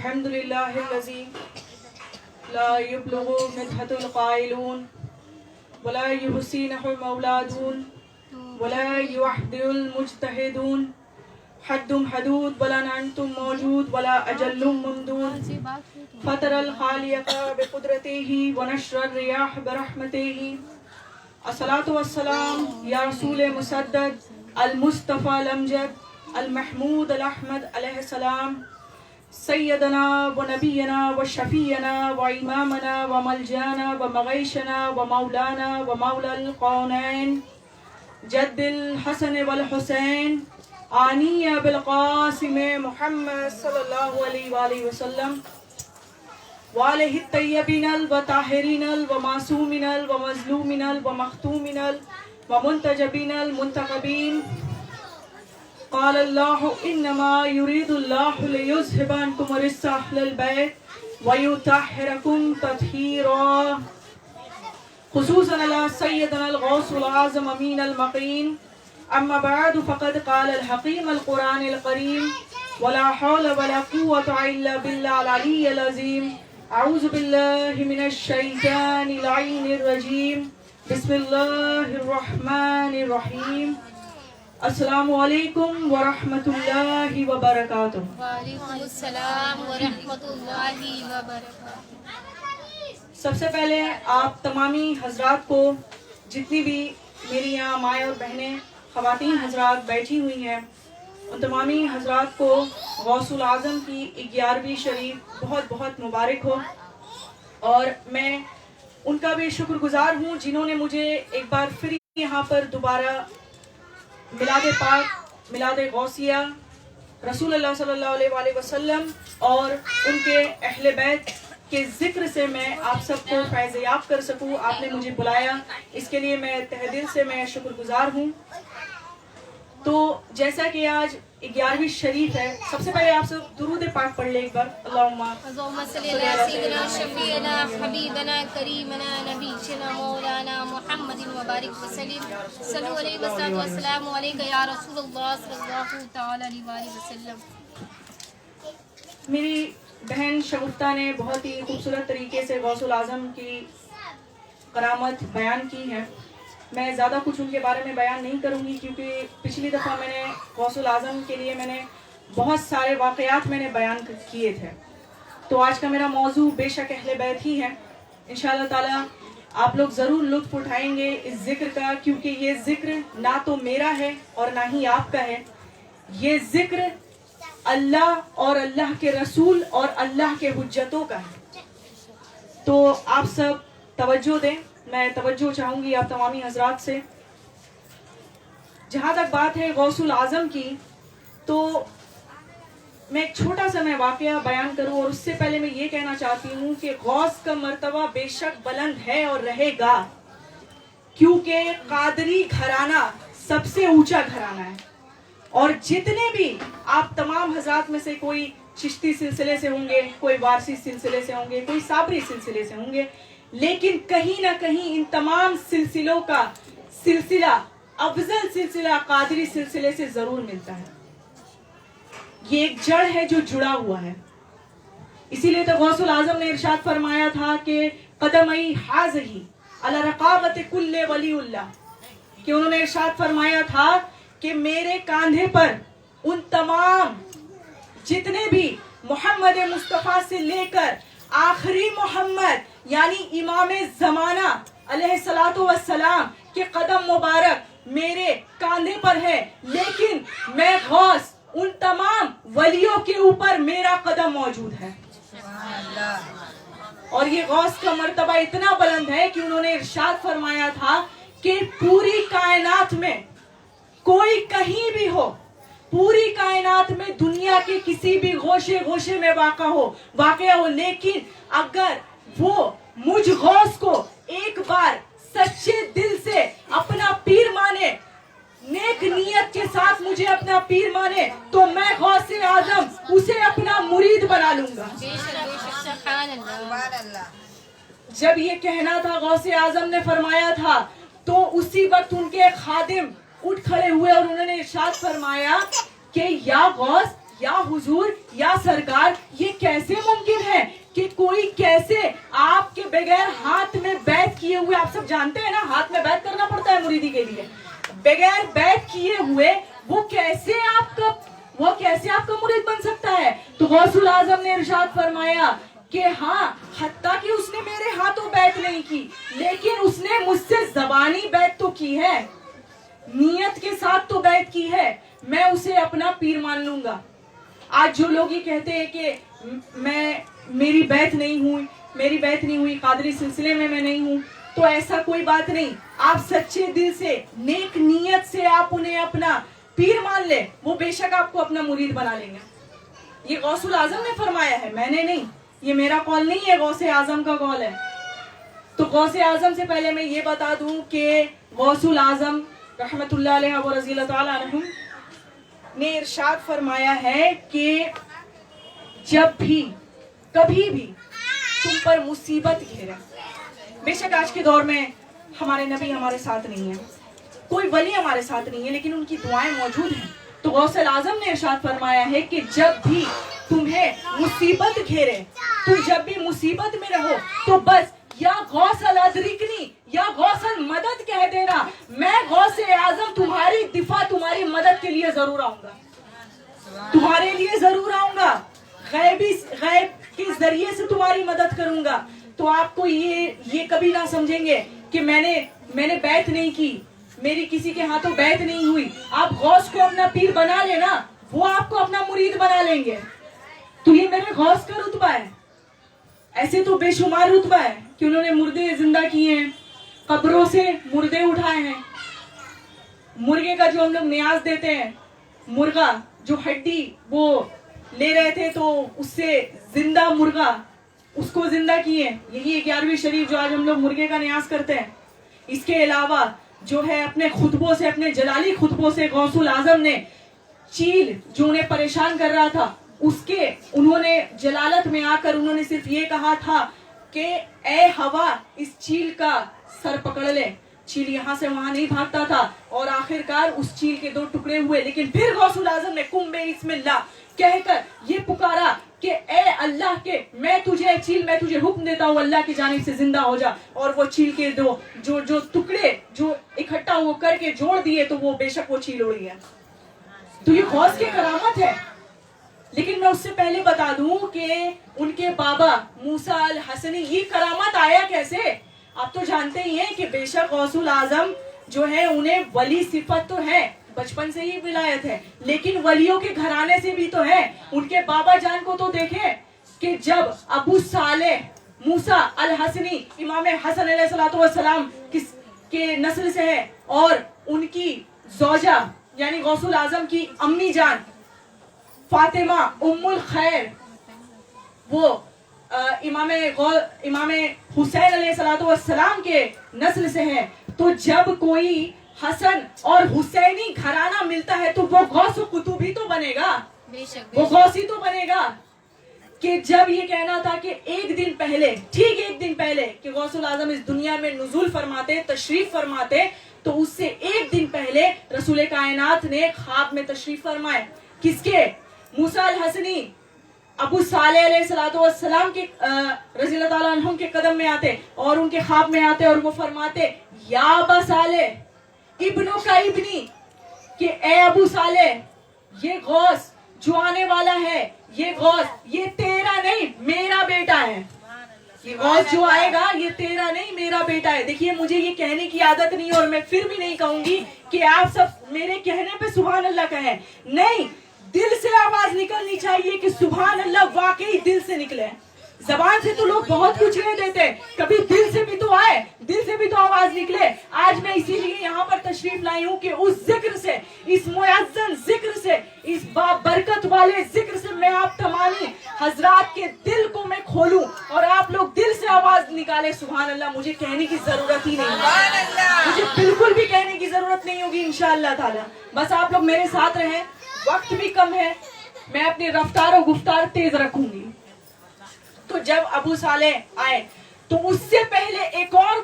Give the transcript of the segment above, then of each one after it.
الحمد لله الذي لا يبلغ مدحة القائلون ولا يحسنه المولادون ولا يوحد المجتهدون حد حدود ولا أنتم موجود ولا أجل ممدود فطر الخالق بقدرته ونشر الرياح برحمته الصلاة والسلام يا رسول مسدد المصطفى الأمجد المحمود الأحمد عليه السلام سيدنا ونبينا وشفينا وإمامنا وملجانا ومغيشنا ومولانا ومولى القونين جد الحسن والحسين آنية بالقاسم محمد صلى الله عليه وآله وسلم وآله الطيبين الطاهرين المعصومين المظلومين المختومين ومنتجبين المنتخبين قال الله إنما يريد الله ليذهب عنكم الرجس أهل البيت ويطهركم تطهيرا خصوصا على سيدنا الغوث الأعظم أمين المقين أما بعد فقد قال الحكيم القرآن الكريم ولا حول ولا قوة إلا بالله العلي العظيم أعوذ بالله من الشيطان اللعين الرجيم بسم الله الرحمن الرحيم السلام علیکم ورحمۃ اللہ وبرکاتہ۔ وعلیکم السلام ورحمۃ اللہ وبرکاتہ۔ سب سے پہلے آپ تمامی حضرات کو، جتنی بھی میری یہاں مائیں اور بہنیں خواتین حضرات بیٹھی ہوئی ہیں، ان تمامی حضرات کو غوث العظم کی 11ویں شریف بہت بہت مبارک ہو، اور میں ان کا بھی شکر گزار ہوں جنہوں نے مجھے ایک بار پھر یہاں پر دوبارہ میلاد پاک، میلاد غوثیہ، رسول اللہ صلی اللہ علیہ وآلہ وسلم اور ان کے اہل بیت کے ذکر سے میں آپ سب کو فیض یاب کر سکوں۔ آپ نے مجھے بلایا، اس کے لیے میں تہ دل سے میں شکر گزار ہوں۔ تو جیسا کہ آج 11ویں شریف ہے، سب سے پہلے آپ سب درود پاک پڑھ لیں ایک بار، اللہم صلی علی سیدنا شفیعنا حبیبنا کریمنا نبینا مولانا محمد وبارک وسلم صلو علیہ وسلم والسلام علیکہ یا رسول اللہ صلی اللہ تعالی علیہ وآلہ وسلم۔ میری بہن شگفتہ نے بہت ہی خوبصورت طریقے سے غوث العظم کی کرامت بیان کی ہے۔ میں زیادہ کچھ ان کے بارے میں بیان نہیں کروں گی، کیونکہ پچھلی دفعہ میں نے غوث العظم کے لیے میں نے بہت سارے واقعات میں نے بیان کیے تھے۔ تو آج کا میرا موضوع بے شک اہل بیت ہی ہے۔ انشاءاللہ تعالی آپ لوگ ضرور لطف اٹھائیں گے اس ذکر کا، کیونکہ یہ ذکر نہ تو میرا ہے اور نہ ہی آپ کا ہے، یہ ذکر اللہ اور اللہ کے رسول اور اللہ کے حجتوں کا ہے۔ تو آپ سب توجہ دیں، میں توجہ چاہوں گی آپ تمامی حضرات سے۔ جہاں تک بات ہے غوث العظم کی، تو میں ایک چھوٹا سا میں واقعہ بیان کروں، اور اس سے پہلے میں یہ کہنا چاہتی ہوں کہ غوث کا مرتبہ بے شک بلند ہے اور رہے گا، کیونکہ قادری گھرانہ سب سے اونچا گھرانہ ہے، اور جتنے بھی آپ تمام حضرات میں سے کوئی چشتی سلسلے سے ہوں گے، کوئی وارسی سلسلے سے ہوں گے، کوئی صابری سلسلے سے ہوں گے، لیکن کہیں نہ کہیں ان تمام سلسلوں کا سلسلہ، افضل سلسلہ قادری سلسلے سے ضرور ملتا ہے۔ یہ ایک جڑ ہے جو جڑا ہوا ہے۔ اسی لیے تو غوث العظم نے ارشاد فرمایا تھا کہ قدمئی حاضہی علی رقابت کل ولی اللہ، کہ انہوں نے ارشاد فرمایا تھا کہ میرے کاندھے پر ان تمام جتنے بھی محمد مصطفیٰ سے لے کر آخری محمد یعنی امام زمانہ علیہ الصلوۃ والسلام کے قدم مبارک میرے کاندھے پر ہے، لیکن میں غوث ان تمام ولیوں کے اوپر میرا قدم موجود ہے۔ اور یہ غوث کا مرتبہ اتنا بلند ہے کہ انہوں نے ارشاد فرمایا تھا کہ پوری کائنات میں کوئی کہیں بھی ہو، پوری کائنات میں دنیا کے کسی بھی گوشے میں واقع ہو، لیکن اگر وہ مجھ غوث کو ایک بار سچے دل سے اپنا پیر مانے، نیک نیت کے ساتھ مجھے اپنا پیر مانے، تو میں غوث اعظم اسے اپنا مرید بنا لوں گا۔ جب یہ کہنا تھا غوث اعظم نے فرمایا تھا، تو اسی وقت ان کے خادم اٹھ کھڑے ہوئے اور انہوں نے ارشاد فرمایا کہ یا غوث یا حضور یا سرکار یہ کیسے ممکن ہے کہ کوئی کیسے آپ کے بغیر ہاتھ میں بیعت کیے ہوئے, آپ سب جانتے ہیں نا ہاتھ میں بیعت کرنا پڑتا ہے مریدی کے لیے, بغیر بیعت کیے ہوئے وہ کیسے آپ کا مرید بن سکتا ہے؟ تو غوث الاعظم نے ارشاد فرمایا کہ ہاں حتیٰ کہ اس نے میرے ہاتھوں بیعت نہیں کی لیکن اس نے مجھ سے زبانی بیعت تو کی ہے, نیت کے ساتھ تو بیعت کی ہے, میں اسے اپنا پیر مان لوں گا. آج جو لوگ یہ کہتے ہیں کہ میری بیعت نہیں ہوئی قادری سلسلے میں نہیں ہوں, تو ایسا کوئی بات نہیں. آپ سچے دل سے نیک نیت سے آپ انہیں اپنا پیر مان لے, وہ بے شک آپ کو اپنا مرید بنا لیں گے. یہ غوث الاعظم نے فرمایا ہے, میں نے نہیں, یہ میرا قول نہیں ہے, غوث اعظم کا قول ہے. تو غوث اعظم سے پہلے میں یہ بتا دوں کہ غوث الاعظم رحمت اللہ علیہ و رضی اللہ تعالی عنہم نے ارشاد فرمایا ہے کہ جب بھی کبھی بھی تم پر مصیبت گھیرے, بے شک آج کے دور میں ہمارے نبی ہمارے ساتھ نہیں ہیں, کوئی ولی ہمارے ساتھ نہیں ہے, لیکن ان کی دعائیں موجود ہیں. تو غوث الاعظم نے ارشاد فرمایا ہے کہ جب بھی تمہیں مصیبت گھیرے, تم جب بھی مصیبت میں رہو تو بس یا غوث الادرکنی یا غوث المدد کہہ دینا, میں غوث اعظم تمہاری دفاع تمہاری مدد کے لیے ضرور آؤں گا, تمہارے لیے ضرور آؤں گا, غیب کے ذریعے سے تمہاری مدد کروں گا. تو آپ کو یہ کبھی نہ سمجھیں گے کہ میں نے بیعت نہیں کی, میری کسی کے ہاتھوں بیعت نہیں ہوئی. آپ غوث کو اپنا پیر بنا لینا, وہ آپ کو اپنا مرید بنا لیں گے. تو یہ میرے غوث کا رتبہ ہے. ایسے تو بے شمار رتبہ ہے کہ انہوں نے مردے زندہ کیے ہیں, قبروں سے مردے اٹھائے ہیں. مرغے کا جو ہم لوگ نیاز دیتے ہیں, مرغا جو ہڈی وہ لے رہے تھے تو اس سے زندہ مرغا, اس کو زندہ کیے. یہی 11ویں شریف جو آج ہم لوگ مرغے کا نیاز کرتے ہیں. اس کے علاوہ جو ہے اپنے خطبوں سے, اپنے جلالی خطبوں سے غوث الاعظم نے چیل جو انہیں پریشان کر رہا تھا انہوں نے جلالت میں آ کر انہوں نے صرف یہ کہا تھا کہ اے ہوا اس چیل کا سر پکڑ لے. چیل یہاں سے وہاں نہیں بھاگتا تھا اور آخرکار اس چیل کے 2 ٹکڑے ہوئے. لیکن پھر غوث الاعظم نے کم بسم اللہ کہہ کر یہ پکارا کہ اے اللہ کے میں تجھے حکم دیتا ہوں اللہ کی جانب سے زندہ ہو جا. اور وہ چیل کے جو ٹکڑے جو اکٹھا وہ کر کے جوڑ دیے تو وہ بے شک وہ چیل اڑ گیا. تو یہ غوث کی کرامت ہے. لیکن میں اس سے پہلے بتا دوں کہ ان کے بابا موسیٰ الحسنی یہ کرامت آیا کیسے. آپ تو جانتے ہی ہیں کہ بے شک غوث الاعظم جو ہے انہیں ولی صفت تو ہے, بچپن سے ہی ولایت ہے, لیکن ولیوں کے گھرانے سے بھی تو ہے. ان کے بابا جان کو تو دیکھیں کہ جب ابو صالح موسیٰ الحسنی امام حسن علیہ السلام کے نسل سے ہے, اور ان کی زوجہ یعنی غوث الاعظم کی امی جان فاطمہ ام الخیر وہ امام حسین علیہ السلام کے نسل سے ہے. تو جب کوئی حسن اور حسینی گھرانہ ملتا ہے تو وہ غوث و قطب ہی تو بنے گا, وہ غوثی تو بنے گا. کہ جب یہ کہنا تھا کہ ایک دن پہلے کہ غوث الاعظم اس دنیا میں نزول فرماتے, تشریف فرماتے, تو اس سے ایک دن پہلے رسول کائنات نے خواب میں تشریف فرمائے. کس کے؟ موسیٰ الحسنی ابو صالح علیہ السلام کے رضی اللہ تعالیٰ عنہم کے قدم میں آتے اور ان کے خواب میں آتے اور وہ فرماتے یا ابا صالح ابنوں کا ابنی, کہ اے ابو صالح یہ غوث جو آنے والا ہے, یہ غوث یہ تیرا نہیں میرا بیٹا ہے. یہ غوث جو آئے گا یہ تیرا نہیں میرا بیٹا ہے. دیکھیے مجھے یہ کہنے کی عادت نہیں اور میں پھر بھی نہیں کہوں گی کہ آپ سب میرے کہنے پہ سبحان اللہ کہیں, نہیں, دل سے آواز نکلنی چاہیے کہ سبحان اللہ واقعی دل سے نکلے. زبان سے تو لوگ بہت کچھ نہیں دیتے, کبھی دل سے بھی تو آئے, دل سے بھی تو آواز نکلے. آج میں اسی لیے یہاں پر تشریف لائی ہوں کہ اس ذکر سے, اس معزز ذکر سے, اس بابرکت والے ذکر سے میں آپ تمامی حضرات کے دل کو میں کھولوں اور آپ لوگ دل سے آواز نکالے سبحان اللہ. مجھے کہنے کی ضرورت ہی نہیں ہے, مجھے بالکل بھی کہنے کی ضرورت نہیں ہوگی انشاءاللہ تعالی. بس آپ لوگ میرے ساتھ رہیں, وقت بھی کم ہے, میں اپنی رفتار و گفتار تیز رکھوں گی. تو جب ابو صالح آئے تو اس سے پہلے ایک اور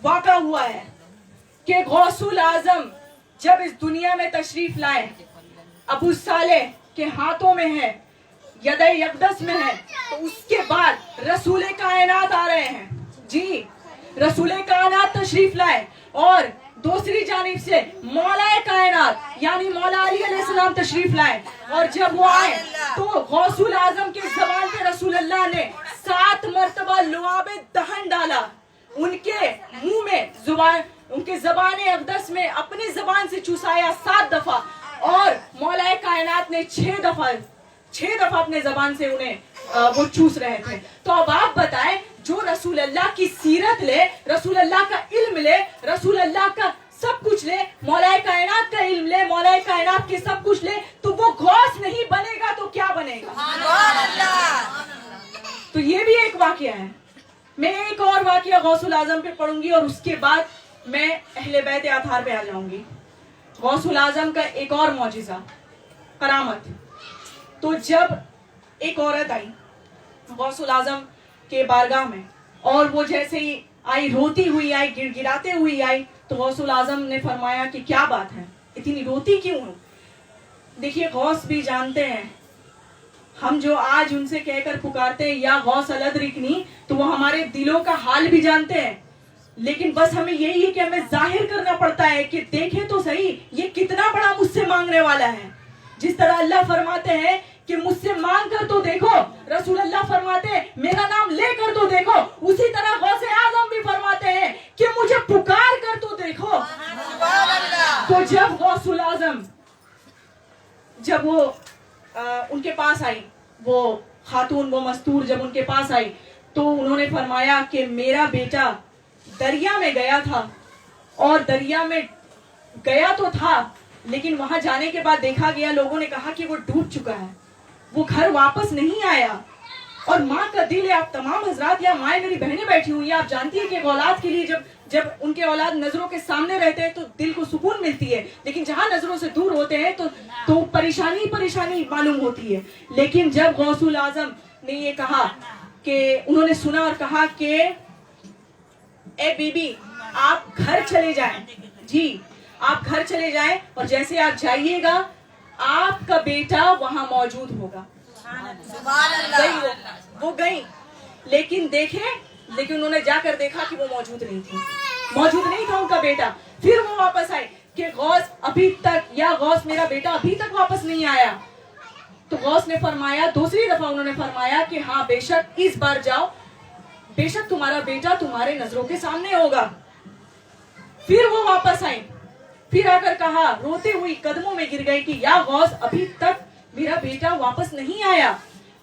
واقعہ ہوا ہے کہ غوث الاعظم جب اس دنیا میں تشریف لائے, ابو صالح के हाथों में है, यदे यकदस में है, तो उसके बाद रसूल कायनात आ रहे हैं। जी, रसूल कायनात तशरीफ लाए और दूसरी जानिब से मौला कायनात यानी मौला अली अलैहिस्सलाम तशरीफ लाए। और जब वो आए तो गौसुल आजम के जबान पे रसूल अल्लाह ने 7 मरतबा लुआबे दहन डाला, उनके मुंह में जुबान, उनके ज़बान अक़दस में अपनी ज़बान से चुसाया 7 दफा, और मौला कायनात ने 6 दफा अपने ज़बान से उन्हें वो चूस रहे थे। तो अब आप बताएं, जो रसूल अल्लाह की सीरत ले, रसूल अल्लाह का इल्म ले, रसूल अल्लाह का सब कुछ ले, मौला कायनात का इल्म ले, मौला कायनात के सब कुछ ले, तो वो गौस नहीं बनेगा तो क्या बनेगा? तो ये भी एक वाकया है। मैं एक और वाकया गौसुल आजम पे पढ़ूंगी और उसके बाद मैं अहले बैत आथार पे आ जाऊंगी। गौसुल आजम का एक और मौजिज़ा, करामत। तो जब एक औरत आई गौसुल आजम के बारगाह में, और वो जैसे ही आई, रोती हुई आई, गिड़गिड़ाते हुई आई, तो गौसुल आजम ने फरमाया कि क्या बात है, इतनी रोती क्यों हो? देखिए, गौस भी जानते हैं, हम जो आज उनसे कहकर पुकारते हैं या गौस अलदरिकनी, तो वो हमारे दिलों का हाल भी जानते हैं। लेकिन बस हमें यही है कि हमें जाहिर करना पड़ता है कि देखें तो सही ये कितना बड़ा मुझसे मांगने वाला है। जिस तरह अल्लाह फरमाते हैं कि मुझसे मांग कर तो देखो, रसूल अल्लाह फरमाते हैं मेरा नाम लेकर तो देखो, उसी तरह गौसे आजम भी फरमाते हैं कि मुझे पुकार कर तो देखो। तो जब गौसुल आजम, जब वो उनके पास आई, वो खातून, वो मस्तूर जब उनके पास आई, तो उन्होंने फरमाया कि मेरा बेटा दरिया में गया था, और दरिया में गया तो था, लेकिन वहां जाने के बाद देखा गया, लोगों ने कहा कि वो डूब चुका है, वो घर वापस नहीं आया। और माँ का दिल है, आप तमाम हजरात या माएँ मेरी बहनें बैठी हुई हैं, आप जानती है कि औलाद के लिए जब उनके औलाद नजरों के सामने रहते हैं तो दिल को सुकून मिलती है, लेकिन जहां नजरों से दूर होते हैं तो परेशानी मालूम होती है। लेकिन जब गौसुल आजम ने ये कहा कि उन्होंने सुना और कहा कि ए बीबी, आप घर चले जाएं, जी आप घर चले जाएं, और जैसे आप जाइएगा आपका बेटा वहां मौजूद होगा। वो गई, लेकिन उन्होंने जाकर देखा कि वो मौजूद नहीं था उनका बेटा। फिर वो वापस आए कि गौस अभी तक, या गौस मेरा बेटा अभी तक वापस नहीं आया। तो गौस ने फरमाया, दूसरी दफा उन्होंने फरमाया कि हाँ बेशक इस बार जाओ, बेशक तुम्हारा बेटा तुम्हारे नजरों के सामने होगा। फिर वो वापस आई, फिर आकर कहा, रोते हुई कदमों में गिर गई कि या गौस अभी तक मेरा बेटा वापस नहीं आया।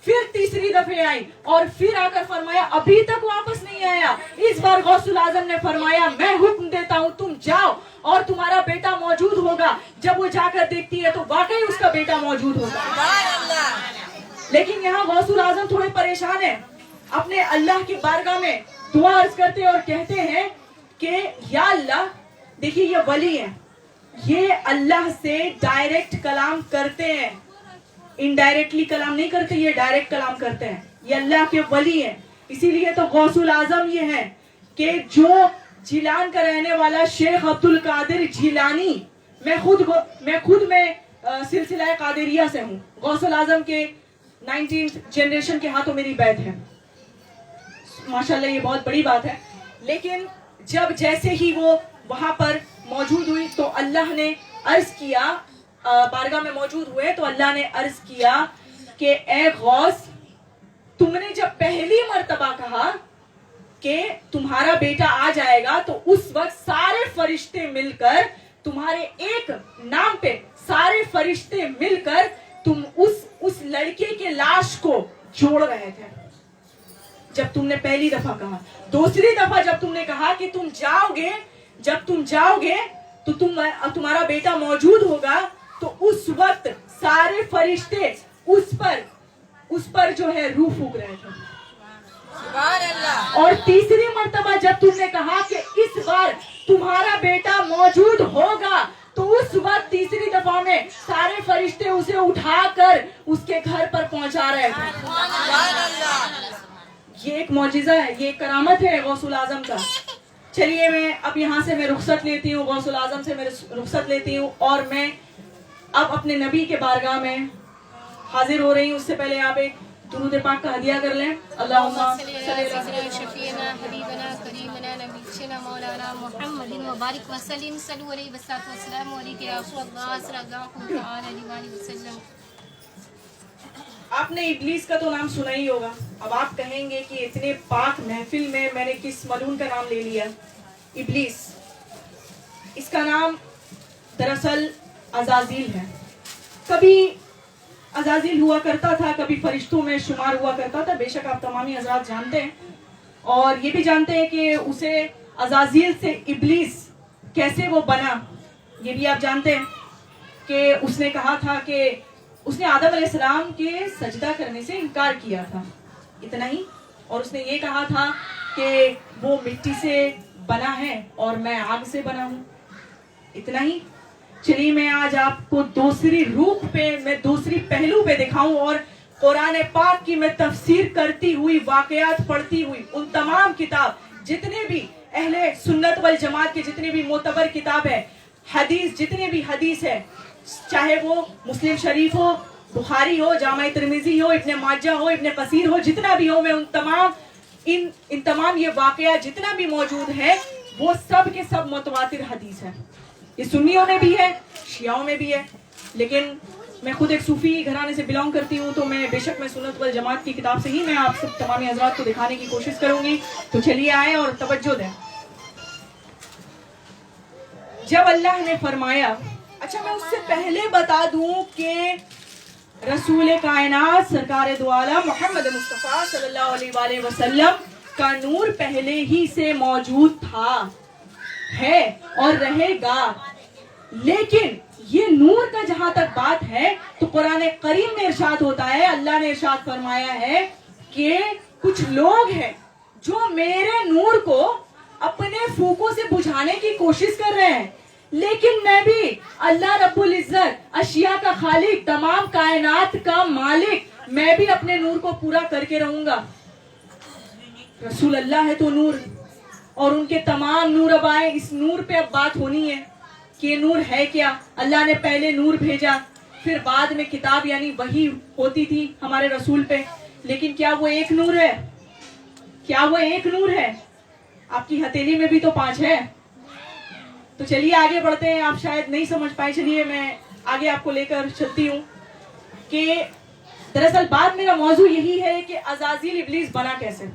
फिर तीसरी दफे आई और फिर आकर फरमाया अभी तक वापस नहीं आया। इस बार गौसुल आजम ने फरमाया मैं हुक्म देता हूँ तुम जाओ और तुम्हारा बेटा मौजूद होगा। जब वो जाकर देखती है तो वाकई उसका बेटा मौजूद होगा। लेकिन यहाँ गौसुल आजम थोड़े परेशान है, अपने अल्लाह की बारगाह में दुआ अर्ज करते और कहते हैं कि या अल्लाह, देखिए ये वली है, ये अल्लाह से डायरेक्ट कलाम करते हैं, इनडायरेक्टली कलाम नहीं करते, ये डायरेक्ट कलाम करते हैं, ये अल्लाह के वली हैं। इसीलिए तो गौसुल आजम ये है कि जो जिलान का रहने वाला शेख अब्दुल कादिर जिलानी, मैं खुद सिलसिला कादिरिया से हूँ। गौसुल आजम के 19th जनरेशन के हाथों मेरी बैत है, माशाल्लाह ये बहुत बड़ी बात है। लेकिन जब जैसे ही वो वहां पर मौजूद हुई तो अल्लाह ने अर्ज किया, बारगाह में मौजूद हुए तो अल्लाह ने अर्ज किया कि ए गौस, तुमने जब पहली मर्तबा कहा कि तुम्हारा बेटा आ जाएगा तो उस वक्त सारे फरिश्ते मिलकर तुम्हारे एक नाम पे, सारे फरिश्ते मिलकर तुम उस लड़के के लाश को जोड़ रहे थे। जब तुमने पहली दफा कहा, दूसरी दफा जब तुमने कहा कि जब तुम जाओगे तो तुम्हारा बेटा मौजूद होगा, तो उस वक्त सारे फरिश्ते उस पर जो है रूह फूंक रहे थे। और तीसरी मर्तबा जब तुमने कहा कि इस बार तुम्हारा बेटा मौजूद होगा, तो उस वक्त तीसरी दफा में सारे फरिश्ते उसे उठाकर उसके घर पर पहुंचा रहे थे। ये एक मौजिजा है, ये एक करामत है गौसुल आजम का। चलिए मैं अब यहाँ से मैं रुखसत लेती हूँ, गौसुल आजम से मैं रुखसत लेती हूँ और मैं अब अपने नबी के बारगाह में हाजिर हो रही हूँ, उससे पहले आप एक दुरूद पाक का हदिया कर लें। अल्लाहुम्मा सल्ली अला सय्यिदना शफीना हबीबना करीमना नबीना मौलाना मुहम्मदिन व बारिक व सल्लिम सल्लु अलैहि व सल्लम अलैहि या रसूलल्लाह सल्लल्लाहु अलैहि वसल्लम। आपने इब्लीस का तो नाम सुना ही होगा। अब आप कहेंगे कि इतने पाक महफिल में मैंने किस मलून का नाम ले लिया। इब्लीस, इसका नाम दरअसल अज़ाज़ील है। कभी अज़ाज़ील हुआ करता था, कभी फरिश्तों में शुमार हुआ करता था। बेशक आप तमामी हज़रात जानते हैं और ये भी जानते हैं कि उसे अज़ाज़ील से इब्लीस कैसे वो बना। ये भी आप जानते हैं कि उसने कहा था कि उसने आदम अलैहिस्सलाम के सजदा करने से इनकार किया था, इतना ही। और उसने ये कहा था कि वो मिट्टी से बना है और मैं आग से बना हूँ, इतना ही। चलिए मैं आज आपको दूसरी रूप पे, मैं दूसरी पहलू पे दिखाऊं और कुरान पाक की मैं तफसीर करती हुई, वाकयात पढ़ती हुई, उन तमाम किताब जितने भी अहले सुन्नत वल जमात के जितने भी मोतबर किताब है, हदीस जितने भी हदीस है, चाहे वो मुस्लिम शरीफ हो, बुखारी हो, जामा तिरमिजी हो, इब्ने माजा हो, इब्ने कसीर हो, जितना भी हो, मैं उन तमाम इन तमाम ये वाकया जितना भी मौजूद है वो सब के सब मुतवातिर हदीस है। ये सुन्नियों में भी है, शियाओं में भी है, लेकिन मैं खुद एक सूफी घराने से बिलोंग करती हूँ, तो मैं बेशक मैं सुन्नत वल जमात की किताब से ही मैं आप सब तमामी हज़रात को दिखाने की कोशिश करूंगी। तो चलिए आए और तवज्जो दें। जब अल्लाह ने फरमाया, अच्छा मैं उससे पहले बता दूं कि रसूल कायनात सरकार दो आलम मोहम्मद मुस्तफ़ा सल्लल्लाहु अलैहि वसल्लम का नूर पहले ही से मौजूद था, है और रहेगा। लेकिन ये नूर का जहां तक बात है तो कुरान करीम में इरशाद होता है, अल्लाह ने इरशाद फरमाया है कि कुछ लोग हैं जो मेरे नूर को अपने फूकों से बुझाने की कोशिश कर रहे हैं, लेकिन मैं भी अल्लाह रब्बुल इज्जत, अशिया का खालिक, तमाम कायनात का मालिक, मैं भी अपने नूर को पूरा करके रहूंगा। रसूल अल्लाह है तो नूर, और उनके तमाम नूर अब आए। इस नूर पे अब बात होनी है कि ये नूर है क्या। अल्लाह ने पहले नूर भेजा, फिर बाद में किताब यानी वही होती थी हमारे रसूल पे, लेकिन क्या वो एक नूर है? क्या वो एक नूर है? आपकी हथेली में भी तो 5 है। तो चलिए आगे बढ़ते हैं। आप शायद नहीं समझ पाए, चलिए मैं आगे आपको लेकर चलती हूँ कि दरअसल बाद मेरा मौजू यही है कि अज़ाज़ील इब्लीस बना कैसे।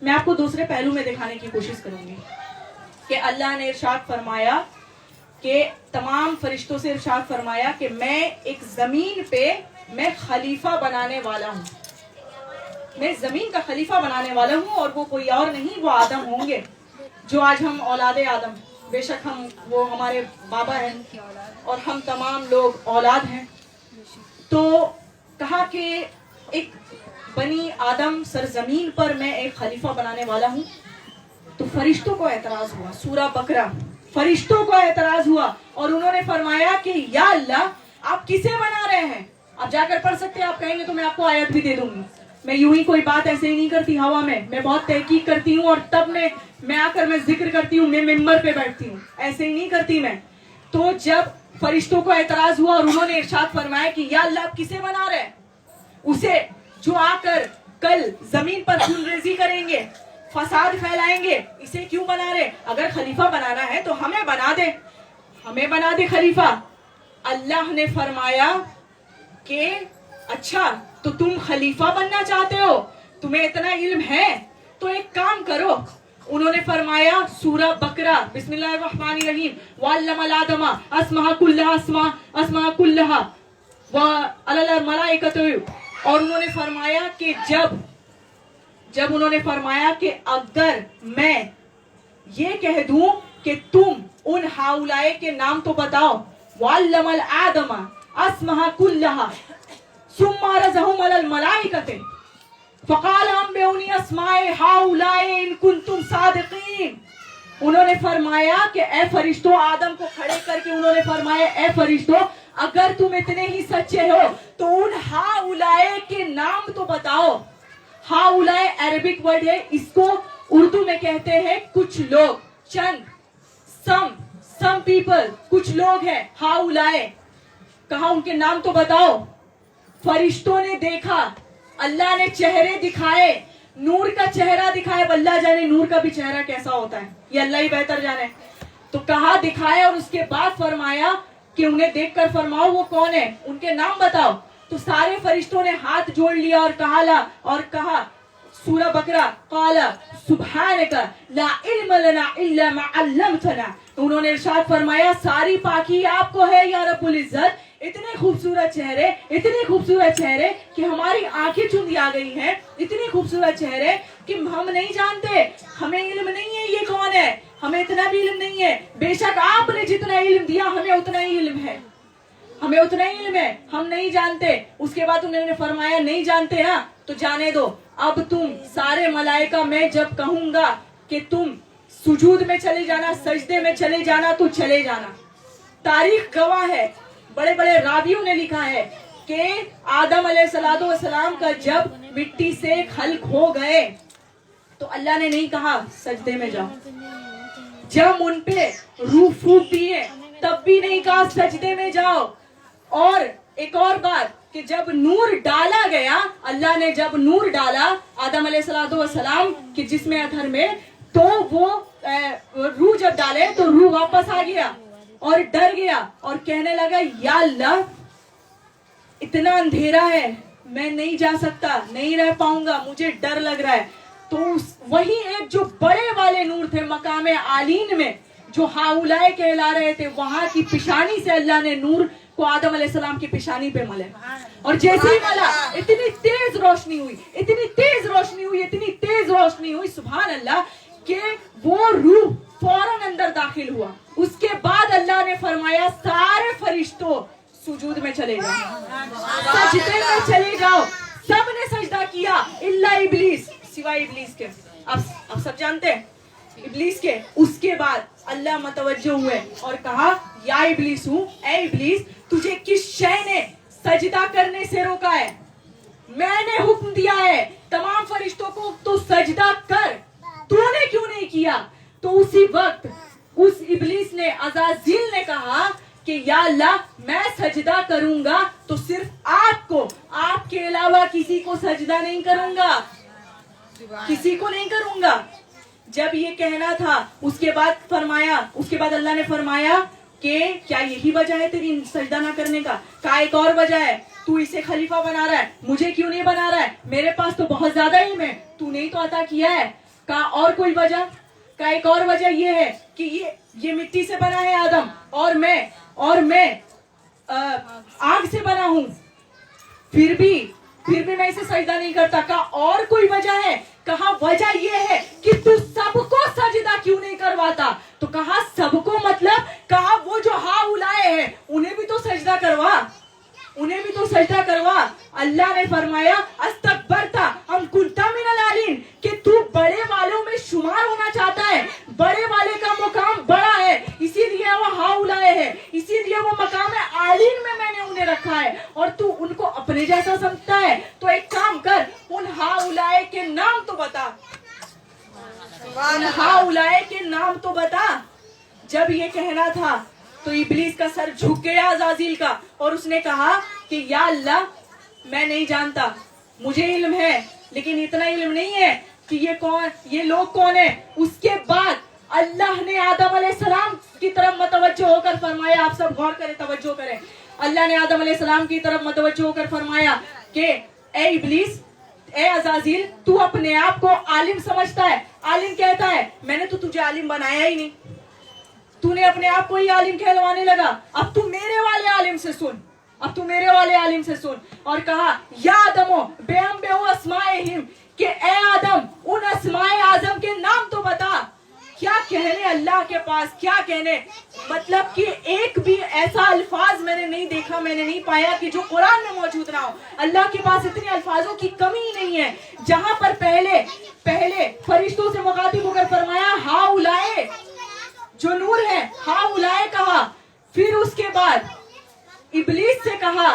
मैं आपको दूसरे पहलू में दिखाने की कोशिश करूंगी कि अल्लाह ने इरशाद फरमाया कि तमाम फरिश्तों से इरशाद फरमाया कि मैं एक जमीन पे मैं खलीफा बनाने वाला हूँ, मैं जमीन का खलीफा बनाने वाला हूँ, और वो कोई और नहीं, वो आदम होंगे, जो आज हम औलादे आदम, बेशक हम वो हमारे बाबा हैं और हम तमाम लोग औलाद हैं। तो कहा कि एक बनी आदम सरजमीन पर मैं एक खलीफा बनाने वाला हूँ। तो फरिश्तों को एतराज हुआ, सूरा बकरा, फरिश्तों को एतराज हुआ और उन्होंने फरमाया कि या अल्लाह आप किसे बना रहे हैं। आप जाकर पढ़ सकते हैं, आप कहेंगे तो मैं आपको आयत भी दे दूंगी। मैं यूं ही कोई बात ऐसे ही नहीं करती हवा में, मैं बहुत तहकीक करती हूँ और तब मैं आकर मैं जिक्र करती हूँ, मैं मिंबर पे बैठती हूँ, ऐसे ही नहीं करती मैं। तो जब फरिश्तों को एतराज हुआ और उन्होंने इरशाद फरमाया कि या अल्लाह आप किसे बना रहे हैं, उसे जो आकर कल जमीन पर खूनरेजी करेंगे, फसाद फैलाएंगे, इसे क्यों बना रहे? अगर खलीफा बनाना है तो हमें बना दे, हमें बना दे खलीफा। अल्लाह ने फरमाया कि अच्छा तो तुम खलीफा बनना चाहते हो, तुम्हें इतना इल्म है तो एक काम करो। उन्होंने फरमाया सूरा बकरा बिस्मिल्लाहिर्रहमानिर्रहीम वअल्लमल आदमा अस्मा कुल्लहा व अलल मलाइकतु, और उन्होंने फरमाया कि जब उन्होंने फरमाया कि अगर मैं ये कह दूं कि तुम उन हाउलाए के नाम तो बताओ, वअल्लमल आदमा अस्मा कुल्लहा सुम्मा रज़हुम अलल मलाइकति फ़क़ाल अंबिउनी अस्माए हाउलाए इन कुंतुम सादिक़ीन। उन्होंने फरमाया कि ए फरिश्तों, आदम को खड़े करके उन्होंने फरमाया ए फरिश्तों, अगर तुम इतने ही सच्चे हो तो उन हाउलाए के नाम तो बताओ। हाउलाए अरबिक वर्ड है, इसको उर्दू में कहते हैं कुछ लोग, चंद, सम पीपल, कुछ लोग हैं हाउलाए। कहा उनके नाम तो बताओ। फरिश्तों ने देखा, अल्लाह ने चेहरे दिखाए, नूर का चेहरा दिखाया। अब अल्लाह जाने नूर का भी चेहरा कैसा होता है, ये अल्लाह ही बेहतर जाने। तो कहा दिखाया, और उसके बाद फरमाया कि उन्हें देखकर फरमाओ वो कौन है, उनके नाम बताओ। तो सारे फरिश्तों ने हाथ जोड़ लिया और कहा सूरह बकरा, काला सुब्हानका ला इल्म लना इल्ला मा अल्लमतना। उन्होंने इरशाद फरमाया सारी पाकी आपको है या रब्बुल इज्जत। इतने खूबसूरत चेहरे कि हमारी आंखें चुंधी आ गई हैं, इतने खूबसूरत चेहरे कि हम नहीं जानते, हमें इल्म नहीं है ये कौन है, हमें इतना भी इल्म नहीं है। बेशक आपने जितना इल्म दिया हमें उतना ही इल्म है, हम नहीं जानते। उसके बाद उन्होंने फरमाया नहीं जानते ना तो जाने दो, अब तुम सारे मलाइका मैं जब कहूंगा कि तुम सुजूद में चले जाना, सजदे में चले जाना तो चले जाना। तारीख गवाह है, बड़े बड़े रावियों ने लिखा है कि आदम अलैहिस्सलाम का जब मिट्टी से खल्क हो गए तो अल्लाह ने नहीं कहा सजदे में जाओ, जब उन पे रूह फूंक दिए तब भी नहीं कहा सजदे में जाओ। और एक और बात कि जब नूर डाला गया, अल्लाह ने जब नूर डाला आदम अलैहिस्सलाम के जिस्म अतहर में, तो वो रूह जब डाले तो रूह वापस आ गया और डर गया और कहने लगा या अल्लाह इतना अंधेरा है, मैं नहीं जा सकता, नहीं रह पाऊंगा, मुझे डर लग रहा है। तो वही एक जो बड़े वाले नूर थे मकाम आलीन में जो हाउलाए कहला रहे थे, वहां की पिशानी से अल्लाह ने नूर को आदम अलैहिस्सलाम की पिशानी पे मले। और जैसे ही मला इतनी तेज रोशनी हुई सुभान अल्लाह कि वो रूह फौरन अंदर दाखिल हुआ। उसके बाद अल्लाह ने फरमाया सारे फरिश्तों सुजूद में चले जाओ, सजदे में चले जाओ। सबने सजदा किया इल्ला इब्लीस, सिवाय इब्लीस के। अब सब जानते हैं इब्लीस के। उसके बाद अल्लाह मतवज्जो हुए और कहा या इब्लीस हूँ, ए इब्लीस तुझे किस शय ने सजदा करने से रोका है? मैंने हुक्म दिया है तमाम फरिश्तों को तो सजदा कर, तूने क्यों नहीं किया? तो उसी वक्त उस इब्लीस ने, अज़ाज़िल ने कहा कि या अल्लाह मैं सजदा करूंगा तो सिर्फ आपको, आपके अलावा किसी को सजदा नहीं करूंगा, किसी को नहीं करूंगा। जब ये कहना था उसके बाद अल्लाह ने फरमाया कि क्या यही वजह है तेरी सजदा ना करने का? कहा एक और वजह है, तू इसे खलीफा बना रहा है, मुझे क्यों नहीं बना रहा है? मेरे पास तो बहुत ज्यादा इल्म है, तूने ही तो अता किया है। कहा और कोई वजह? कहा एक और वजह ये है कि ये मिट्टी से बना है आदम और मैं आग से बना हूं, फिर भी मैं इसे सजदा नहीं करता। कहा और कोई वजह है? कहा वजह ये है कि तू सबको सजदा क्यों नहीं करवाता? तो कहा सबको मतलब? कहा वो जो हाउलाए हैं उन्हें भी तो सजदा करवा, अल्लाह ने फरमाया अस्तकबरता अम कुंता मिनल आलीन, कि तू बड़े वालों में शुमार होना चाहता है, बड़े वाले का मुकाम बड़ा है इसीलिए वो हाउलाए है, इसीलिए वो मकाम आलीन में मैंने उन्हें रखा है और तू उनको अपने जैसा समझता है। तो एक काम कर, उन हाउलाए के नाम तो बता। जब ये कहना था तो इब्लीस का सर झुक गया अज़ाज़िल का और उसने कहा कि या अल्लाह मैं नहीं जानता, मुझे इल्म है लेकिन इतना इल्म नहीं है कि ये लोग कौन है। उसके बाद अल्लाह ने आदम अलैहिस्सलाम की तरफ मतवज्जो होकर फरमाया, आप सब गौर करें, तवज्जो करें। अल्लाह ने आदम अलैहिस्सलाम की तरफ मतवज्जो होकर फरमाया कि ए इब्लीस, ए अज़ाज़िल, तू अपने आप को आलिम समझता है। आलिम कहता है मैंने तो तुझे आलिम बनाया ही नहीं, तूने अपने आप को ही आलिम कहलवाने लगा। अब तू मेरे वाले आलिम से सुन। और कहा या आदमो बेअम बेहु अस्माइहिम, कि ए आदम उन अस्माए आजम के नाम तो बता। क्या कहने अल्लाह के पास, क्या कहने, मतलब कि एक भी ऐसा अल्फाज मैंने नहीं देखा, मैंने नहीं पाया कि जो कुरान में मौजूद ना हो। अल्लाह के पास इतने अल्फाजों की कमी ही नहीं है। जहां पर पहले फरिश्तों से मुखातिब होकर फरमाया हाउलाए जो नूर है, हाउलाए कहा, फिर उसके बाद इब्लीस से कहा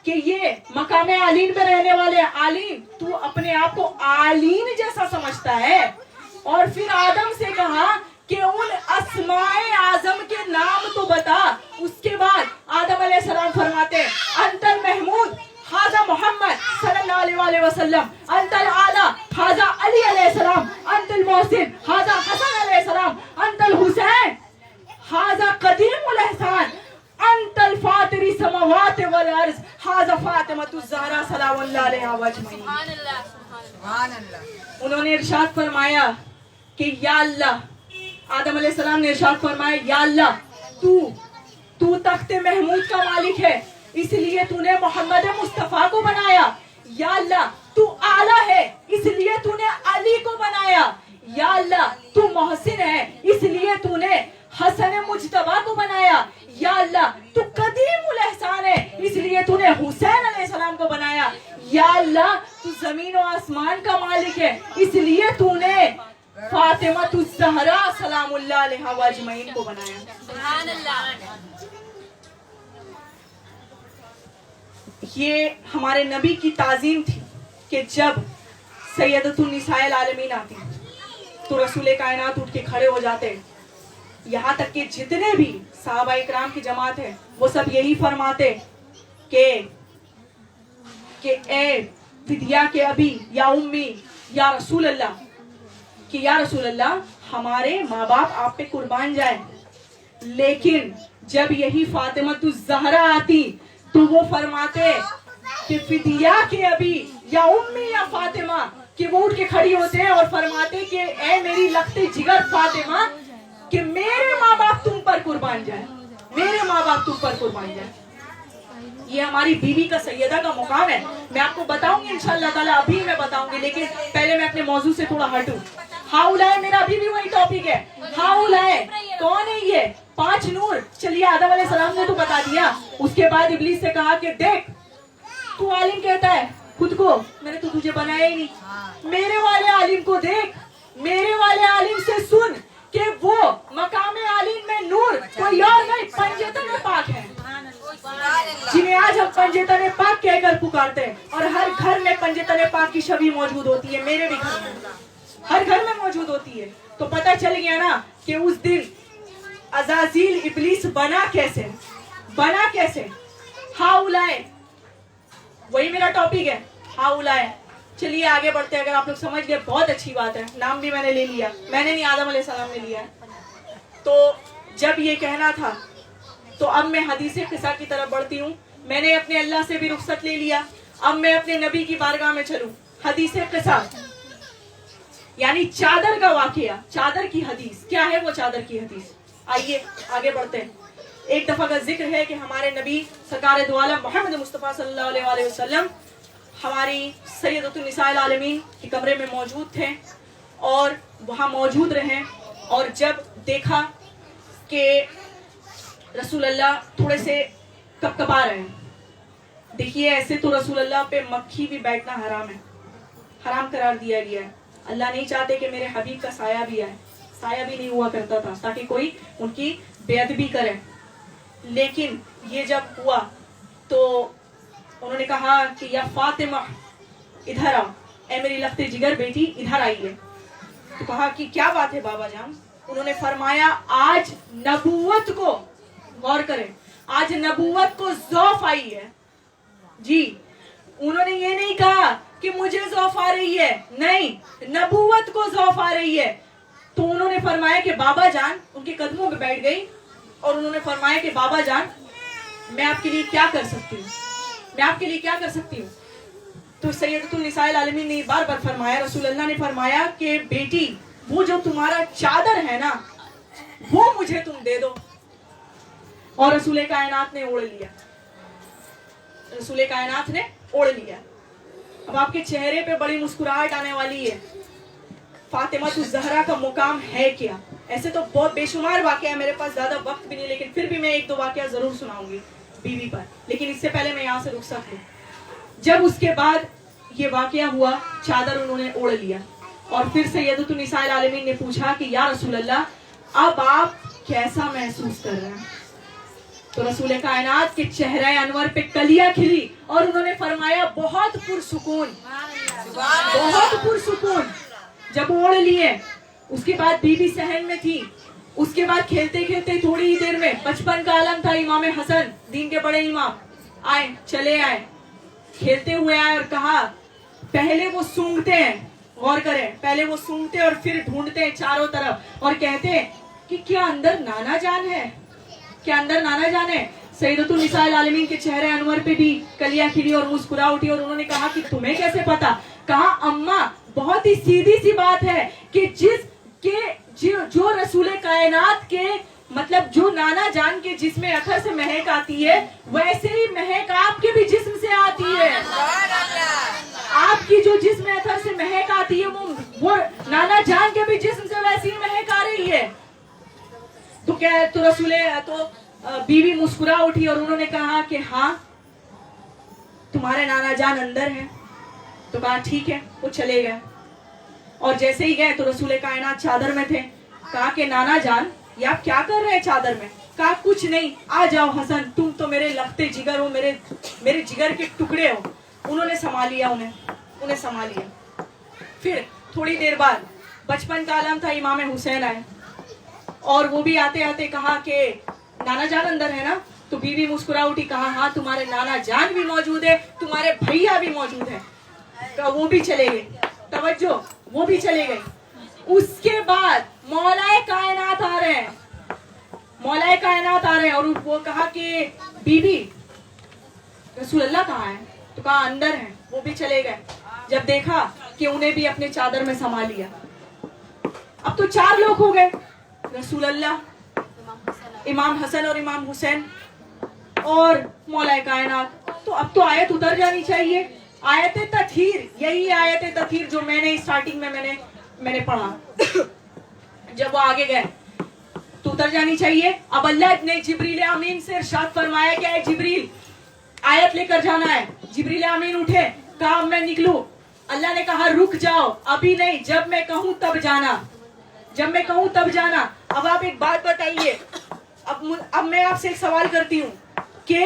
कि ये मकाम आलीन में रहने वाले आलीन, तू अपने आप को आलीन जैसा समझता है। और फिर आदम से कहा कि उन अस्माए आजम के नाम तो बता। उसके बाद आदम अलैहिस्सलाम फरमाते अंतल महमूद हाजा वल अर्ज़ हाज़ा फातिमतु ज़हरा सलामुल्लाह अलैहा वजमईन। उन्होंने इरशाद फरमाया कि या अल्लाह, आदम अलैहिस्सलाम ने इरशाद फरमाया, या अल्लाह तू तख्ते महमूद का मालिक है, इसलिए तूने मोहम्मद मुस्तफ़ा को बनाया। या अल्लाह तू आला है, इसलिए तूने अली को बनाया। या अल्लाह तू मोहसिन है, इसलिए तूने हसन मुज्तबा को बनाया। या अल्लाह तू कदीमुल एहसान है, इसलिए तूने हुसैन अलैहिस्सलाम को बनाया। या अल्लाह तू जमीन और आसमान का मालिक है, इसलिए तूने फातिमतु ज़हरा सलामुल्लाह अलैहा व अजमईन को बनाया। सुभान अल्लाह। ये हमारे नबी की ताजीम थी कि जब सैयदतुन निसाइल आलमीन आती तो रसूल कायनात उठ के खड़े हो जाते। यहाँ तक कि जितने भी सहाबा इकराम की जमात है वो सब यही फरमाते कि ए फिदिया के अभी या उम्मी या रसूल अल्लाह, कि या रसूल अल्लाह हमारे माँ बाप आप पे कुर्बान जाए। लेकिन जब यही फातिमतु ज़हरा आती तो वो फरमाते कि फिदिया के अभी या उम्मी या फातिमा, कि वो उठ के खड़ी होते हैं और फरमाते कि ए मेरी लखते जिगर फातिमा, कि मेरे माँ बाप तुम पर कुर्बान जाए, मेरे माँ बाप तुम पर कुर्बान जाए। ये हमारी बीवी का सैयदा का मुकाम है। मैं आपको बताऊंगी इंशाअल्लाह ताला, अभी मैं बताऊंगी, लेकिन पहले मैं अपने मौजू से थोड़ा हटूं। हाउलाए मेरा अभी भी वही टॉपिक है। हाउलाए कौन है ये? 5 नूर। चलिए आदम अलैहिस्सलाम ने तो बता दिया। उसके बाद इब्लीस से कहा कि देख तू आलिम कहता है खुद को, मैंने तो तुझे बनाया ही नहीं। मेरे वाले आलिम को देख, मेरे वाले आलिम से सुन कि वो मकाम आलिम में नूर कोई और नहीं, पंजतन पाक है, जिन्हें आज हम पंजतन पाक कहकर पुकारते हैं। और हर घर में पंजतन पाक की छवि मौजूद होती है, मेरे भी घर में, हर घर में मौजूद होती है। तो पता चल गया ना कि उस दिन अज़ाज़ील इब्लीस बना कैसे, बना कैसे। हाउलाए वही मेरा टॉपिक है, हाउलाए। चलिए आगे बढ़ते हैं। अगर आप लोग समझ गए बहुत अच्छी बात है। नाम भी मैंने ले लिया, मैंने नहीं, आदम अलैहिस्सलाम ने लिया है। तो जब ये कहना था तो अब मैं हदीस क़िसा की तरफ बढ़ती हूँ। मैंने अपने अल्लाह से भी रुखसत ले लिया, अब मैं अपने नबी की बारगाह में चलूं। हदीस क़िसा यानी चादर का वाकया, चादर की हदीस। क्या है वो चादर की हदीस? आइए आगे बढ़ते हैं। एक दफा का जिक्र है कि हमारे नबी सरकार दो आलम मोहम्मद मुस्तफ़ा सल्लल्लाहु अलैहि वसल्लम हमारी सैयदतुन निसाइल आलमीन के कमरे में मौजूद थे और वहाँ मौजूद रहे। और जब देखा कि रसूल अल्लाह थोड़े से कपकपा रहे हैं, देखिए ऐसे तो रसूल अल्लाह पे मक्खी भी बैठना हराम है, हराम करार दिया गया है। अल्लाह नहीं चाहते कि मेरे हबीब का साया भी आए, साया भी नहीं हुआ करता था ताकि कोई उनकी बेअदबी करे। लेकिन ये जब हुआ तो उन्होंने कहा कि या फातिमा इधर आओ, ए मेरी लखते जिगर बेटी इधर आइए। तो कहा कि क्या बात है बाबा जान। उन्होंने फरमाया आज नबूवत को, गौर करें, आज नबूवत को ज़ौफ आई है जी। उन्होंने ये नहीं कहा कि मुझे ज़ौफ आ रही है, नहीं, नबूवत को ज़ौफ आ रही है। तो उन्होंने फरमाया कि बाबा जान, उनके कदमों पे बैठ गई और उन्होंने फरमाया कि बाबा जान मैं आपके लिए क्या कर सकती हूँ, मैं आपके लिए क्या कर सकती हूँ। तो सैयदतुन निसाइल आलमीन ने बार बार फरमाया, रसूल अल्लाह ने फरमाया कि बेटी वो जो तुम्हारा चादर है ना वो मुझे तुम दे दो। और रसूल कायनात ने ओढ़ लिया, रसूल कायनात ने ओढ़ लिया। अब आपके चेहरे पे बड़ी मुस्कुराहट आने वाली है। फातिमतु ज़हरा का मुकाम है क्या? ऐसे तो बहुत बेशुमार वाकया है, मेरे पास ज्यादा वक्त भी नहीं, लेकिन फिर भी मैं 1-2 वाकया जरूर सुनाऊंगी बीवी पर। लेकिन इससे पहले मैं यहाँ से रुखसत लूं। जब उसके बाद ये वाकया हुआ, चादर उन्होंने ओढ़ लिया और फिर सैयदतुन निसाइल आलमीन ने पूछा कि या रसूल अल्लाह अब आप कैसा महसूस कर रहे हैं? तो रसूल कायनात के चेहरे अनवर पे कलियां खिली और उन्होंने फरमाया बहुत पुरसुकून, बहुत पुरसुकून। जब ओढ़ लिए उसके बाद बीबी सहन में थी। उसके बाद खेलते खेलते थोड़ी ही देर में बचपन का आलम था, इमाम हसन दीन के बड़े इमाम आए, चले आए, खेलते हुए आए और कहा पहले वो सूंघते हैं, गौर करें, पहले वो सूंघते और फिर ढूंढते हैं चारों तरफ और कहते हैं कि क्या अंदर नाना जान है, क्या अंदर नाना जान है। सैयदतुल निसाइल आलमीन के चेहरे अनवर पे भी कलियां खिली और मुस्कुरा उठी और उन्होंने कहा कि तुम्हें कैसे पता? कहा अम्मा बहुत ही सीधी सी बात है कि जो रसूल कायनात के मतलब जो नाना जान के जिसमें अथर से महक आती है, वैसे ही महक आपके भी जिस्म से आती है। आपकी जो जिस्म अथर से महक आती है वो नाना जान के भी जिस्म से वैसी ही महक आ रही है। तो क्या तो रसूले तो बीवी मुस्कुरा उठी और उन्होंने कहा कि हाँ तुम्हारे नाना जान अंदर है। तो कहा ठीक है। वो चले गए और जैसे ही गए तो रसूल कायनात चादर में थे। कहा कि नाना जान ये आप क्या कर रहे हैं चादर में? कहा कुछ नहीं, आ जाओ हसन, तुम तो मेरे लखते जिगर हो, मेरे जिगर के टुकड़े हो। उन्होंने संभाल लिया, उन्हें संभाल लिया। फिर थोड़ी देर बाद बचपन का आलम था, इमाम हुसैन आए और वो भी आते आते कहा कि नाना जान अंदर है ना? तो बीवी मुस्कुरा उठी, कहा हाँ तुम्हारे नाना जान भी मौजूद है, तुम्हारे भैया भी मौजूद है। तो वो भी चले गए, तवज्जो, वो भी चले गए। उसके बाद मौलाए कायनात आ रहे हैं, मौलाए कायनात आ रहे हैं और वो कहा कि बीबी रसूल अल्लाह कहाँ है? तो कहा अंदर है। वो भी चले गए। जब देखा कि उन्हें भी अपने चादर में समा लिया। अब तो 4 लोग हो गए, रसूल अल्लाह, इमाम हसन और इमाम हुसैन और मौलाए कायनात। तो अब तो आयत उतर जानी चाहिए, आयत तथहीर, यही आयत तथहीर जो मैंने स्टार्टिंग में मैंने पढ़ा। जब वो आगे गए तो उतर जानी चाहिए। अब अल्लाह ने जिब्रील अमीन से इरशाद फरमाया कि ऐ जिब्रील आयत लेकर जाना है। जिब्रील अमीन उठे, कहा मैं निकलूं। अल्लाह ने कहा रुक जाओ, अभी नहीं, जब मैं कहूं तब जाना, जब मैं कहूं तब जाना। अब आप एक बात बताइए, अब मैं आपसे एक सवाल करती हूँ कि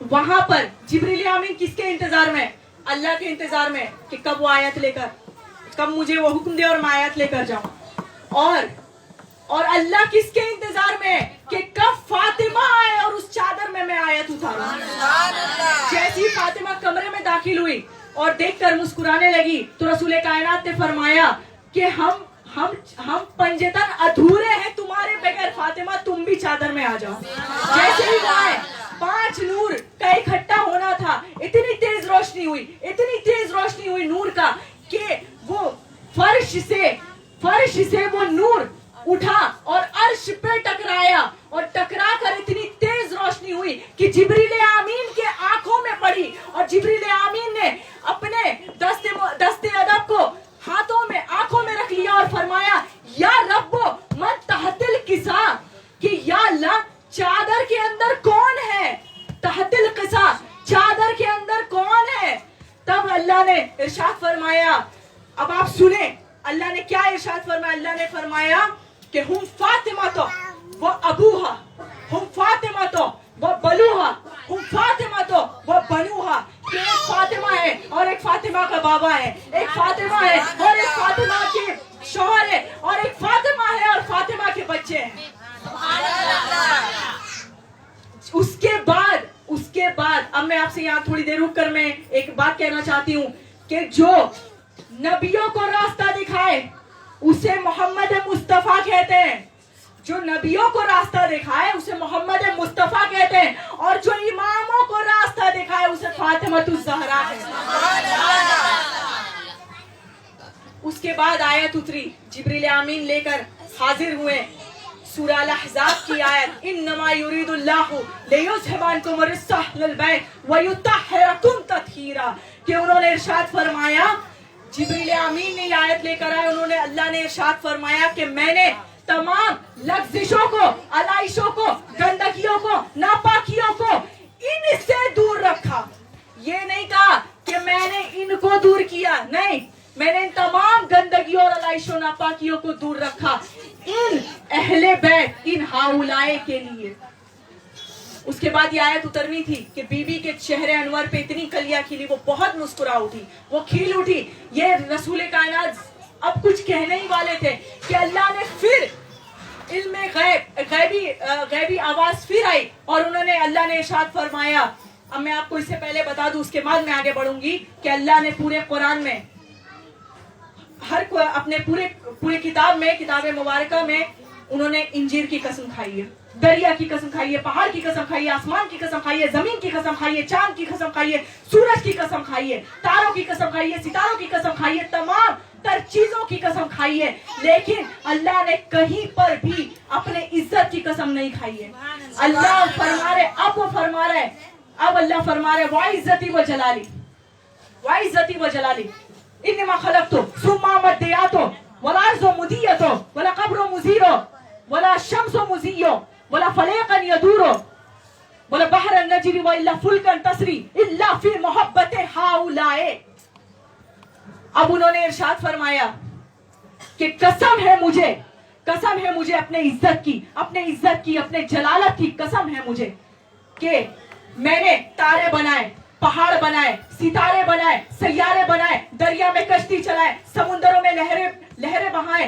वहां पर जिब्रील अमीन किसके इंतजार में? अल्लाह के इंतजार में कि कब वो आयत लेकर, कब मुझे वो हुक्म दे और मैं आयत लेकर जाऊं। और अल्लाह किसके इंतजार में कि कब फातिमा आए और उस चादर में मैं आयत उतारूं। जैसी फातिमा कमरे में दाखिल हुई और देखकर मुस्कुराने लगी तो रसूल कायनात ने फरमाया कि हम पंजतन अधूरे हैं तुम्हारे बगैर, फातिमा तुम भी चादर में आ जाओ। जैसे ही आए 5 नूर का इकट्ठा होना था, इतनी तेज रोशनी हुई नूर का कि वो फर्श से वो नूर उठा और अर्श पे टकराया और टकरा कर इतनी तेज रोशनी हुई कि जिब्रील आमीन के आंखों में पड़ी और जिब्रील आमीन ने अपने दस्ते अदब को हाथों में आंखों में रख लिया और फरमाया या रब्बो मन तहतिल किसा, कि या अल्लाह चादर के अंदर कौन है? तहतिल किसा, चादर के अंदर कौन है? तब अल्लाह ने इरशाद फरमाया, अब आप सुने अल्लाह ने क्या इरशाद फरमाया। अल्लाह ने फरमाया कि हुम फातिमा तो वो अबूहा, हुम फातिमा तो वो बलूहा, हुम फातिमा तो वो बनुहा। कि एक फातिमा है और एक फातिमा का बाबा है, एक फातिमा है और एक फातिमा के शौहर है, और एक फातिमा है और फातिमा के बच्चे हैं। उसके बाद अब मैं आपसे यहाँ थोड़ी देर रुक कर मैं एक बात कहना चाहती हूँ कि जो नबियों को रास्ता दिखाए उसे मोहम्मद मुस्तफा कहते हैं। जो नबियों को रास्ता दिखाए उसे मोहम्मद मुस्तफा कहते हैं, और जो इमामों को रास्ता दिखाए उसे फातिमातुज़ ज़हरा है। उसके बाद आयत उतरी, जिब्रील आमीन लेकर हाजिर हुए। सूरह अल-अहज़ाब की आयत, इन्नमा युरीदुल्लाहु लियुज़हिबअनकुम रिज्सा अहलल बैत व युत्तहिरकुम तत्हीरा, कि उन्होंने इरशाद फरमाया, जिब्रील आमीन ने आयत लेकर आए, उन्होंने अल्लाह ने इरशाद फरमाया कि मैंने तमाम लग़्ज़िशों को, अलाइशों को, गंदगियों को, नापाकियों को इनसे दूर रखा। ये नहीं कहा कि मैंने इनको दूर किया, नहीं, मैंने इन तमाम गंदगियों और अलाइशों नापाकियों को दूर रखा इन अहले बैत, इन हाउलाए के लिए। उसके बाद ये आयत उतरनी थी कि बीबी के चेहरे अनवर पे इतनी कलियां खिली, वो बहुत मुस्कुरा उठी, वो खिल उठी। ये रसूल कायनात अब कुछ कहने ही वाले थे कि अल्लाह ने फिर इल्मे गैबी आवाज फिर आई और उन्होंने, अल्लाह ने इरशाद फरमाया। अब मैं आपको इससे पहले बता दूं, उसके बाद मैं आगे बढ़ूंगी, कि अल्लाह ने पूरे कुरान में अपने पूरे किताब में, किताब मुबारका में उन्होंने इंजीर की कसम खाई है। دریا کی قسم کھائیے, پہاڑ کی قسم کھائیے, آسمان کی قسم کھائیے, زمین کی قسم کھائیے, چاند کی قسم کھائیے, سورج کی قسم کھائیے, تاروں کی قسم کھائیے, ستاروں کی قسم کھائیے, تمام تر چیزوں کی قسم کھائیے, لیکن اللہ نے کہیں پر بھی اپنے عزت کی قسم نہیں کھائی ہے. اللہ فرما رہے, اب وہ فرما رہے, اب اللہ فرما رہے وَعِزَّتِي وَجَلَالِي وَعِزَّتِي وَجَلَالِي إِنَّمَا خَلَقْتُ ثُمَّ مَدِّيَاتُ وَالْأَرْضُ مُدِيَّةٌ وَلَا قَبْرُ مُزِيرٌ وَلَا شَمْسُ مُزِيٌّ وَلَا فَلَيْقًا يَدُورُ وَلَا بَحْرًا نَجْرِي وَإِلَّا فُلْكًا تَسْرِي إِلَّا فِي مُحَبَّةِ هَؤُلَاءِ. اب انہوں نے ارشاد فرمایا کہ قسم ہے مجھے اپنے عزت کی, اپنے جلالت کی قسم ہے مجھے کہ میں نے تارے بنائے, پہاڑ بنائے, ستارے بنائے, سیارے بنائے, دریا میں کشتی چلائے, سمندروں میں لہریں بہائے,